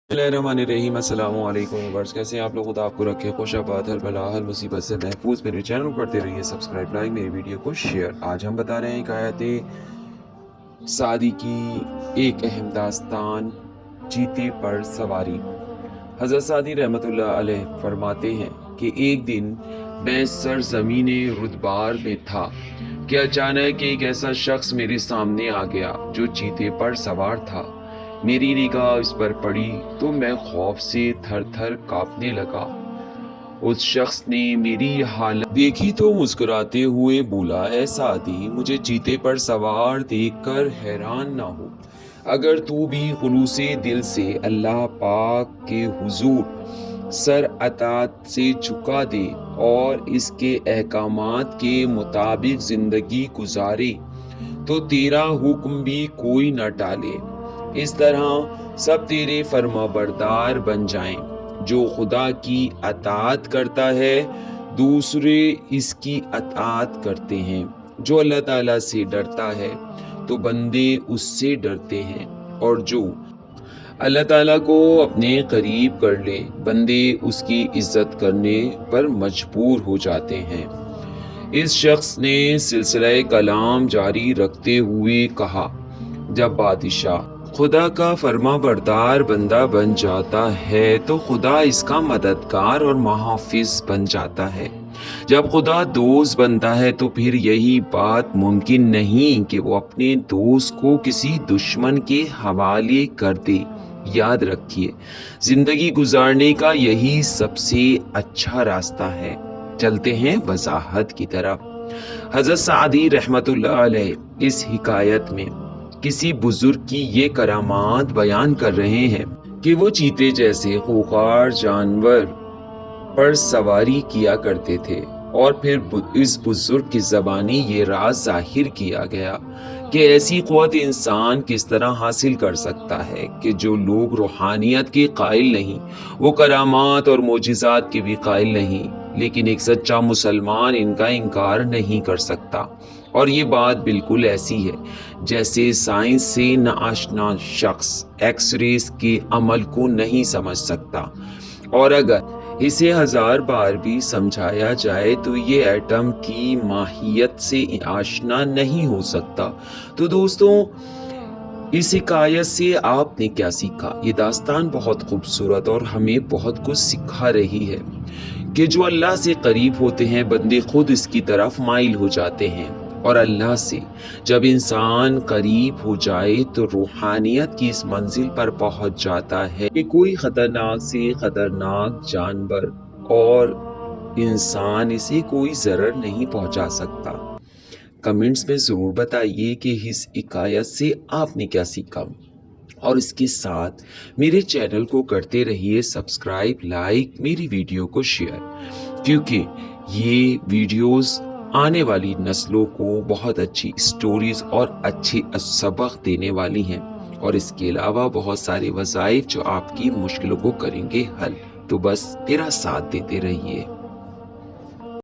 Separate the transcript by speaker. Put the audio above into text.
Speaker 1: बिस्मिल्लाहिर्रहमानिर्रहीम। अस्सलामु अलैकुम व्यूअर्स, कैसे हैं आप लोग? खुदा आपको रखे खुश आबाद, हर बला हर मुसीबत से महफूज। मेरे चैनल को करते रहिए सब्सक्राइब, लाइक, मेरी वीडियो को शेयर। आज हम बता रहे हैं एक आयत सादी की एक अहम दास्तान, चीते पर सवारी। हज़रत सादी रहमतुल्लाह अलैह फरमाते हैं कि एक दिन मैं सरज़मीने रुदबार में था कि अचानक एक ऐसा शख्स मेरे सामने आ गया जो चीते पर सवार था। मेरी निगाह इस पर पड़ी तो मैं खौफ से थर थर कांपने लगा। उस शख्स ने मेरी हालत देखी तो मुस्कुराते हुए बोला, ऐ सादी, मुझे चीते पर सवार देखकर हैरान ना हो। अगर तू भी खुलूसे दिल से अल्लाह पाक के हुजूर सर अतात से झुका दे और इसके अहकामात के मुताबिक जिंदगी गुजारे तो तेरा हुक्म भी कोई न टाले। इस तरह सब तेरे फरमाबरदार बन जाएं। जो खुदा की अताअत करता है दूसरे इसकी अताअत करते हैं। जो अल्लाह ताला से डरता है तो बंदे उससे डरते हैं, और जो अल्लाह ताला को अपने करीब कर ले बंदे उसकी इज्जत करने पर मजबूर हो जाते हैं। इस शख्स ने सिलसिला कलाम जारी रखते हुए कहा, जब बादशाह खुदा का फर्मा बरदार बंदा बन जाता है तो खुदा इसका मददगार और मुहाफिज बन जाता है। जब खुदा दोस्त बनता है तो फिर यही बात मुमकिन नहीं कि वो अपने दोस्त को किसी दुश्मन के हवाले कर दे। याद रखिए, जिंदगी गुजारने का यही सबसे अच्छा रास्ता है। चलते हैं वजाहत की तरफ। हज़रत सादी रहमतुल्लाह अलैह इस हिकायत में किसी बुजुर्ग की ये करामात बयान कर रहे हैं कि वो चीते जैसे खूंखार जानवर पर सवारी किया करते थे, और फिर इस बुजुर्ग की ज़बानी ये राज जाहिर किया गया कि ऐसी क़ुव्वत इंसान किस तरह हासिल कर सकता है कि जो लोग रूहानियत के कायल नहीं, वो करामात और मोजिज़ात के भी कायल नहीं, लेकिन एक सच्चा मुसलमान इनका इनकार नहीं कर सकता। और ये बात बिल्कुल ऐसी है जैसे साइंस से नाआशना शख्स एक्स-रेस के अमल को नहीं समझ सकता, और अगर इसे 1000 बार भी समझाया जाए तो ये एटम की माहियत से आशना नहीं हो सकता। तो दोस्तों, इस हिकायत से आपने क्या सीखा? ये दास्तान बहुत खूबसूरत और हमें बहुत कुछ सिखा रही है कि जो अल्लाह से करीब होते हैं बंदे खुद इसकी तरफ माइल हो जाते हैं, और अल्लाह से जब इंसान करीब हो जाए तो रूहानियत की इस मंजिल पर पहुंच जाता है कि कोई खतरनाक से खतरनाक जानवर और इंसान इसे कोई ज़रर नहीं पहुंचा सकता। कमेंट्स में ज़रूर बताइए कि इस हिकायत से आपने क्या सीखा, और इसके साथ मेरे चैनल को करते रहिए सब्सक्राइब, लाइक, मेरी वीडियो को शेयर, क्योंकि ये वीडियोस आने वाली नस्लों को बहुत अच्छी स्टोरीज और अच्छे सबक देने वाली हैं, और इसके अलावा बहुत सारे वज़ाइफ जो आपकी मुश्किलों को करेंगे हल। तो बस मेरा साथ देते रहिए।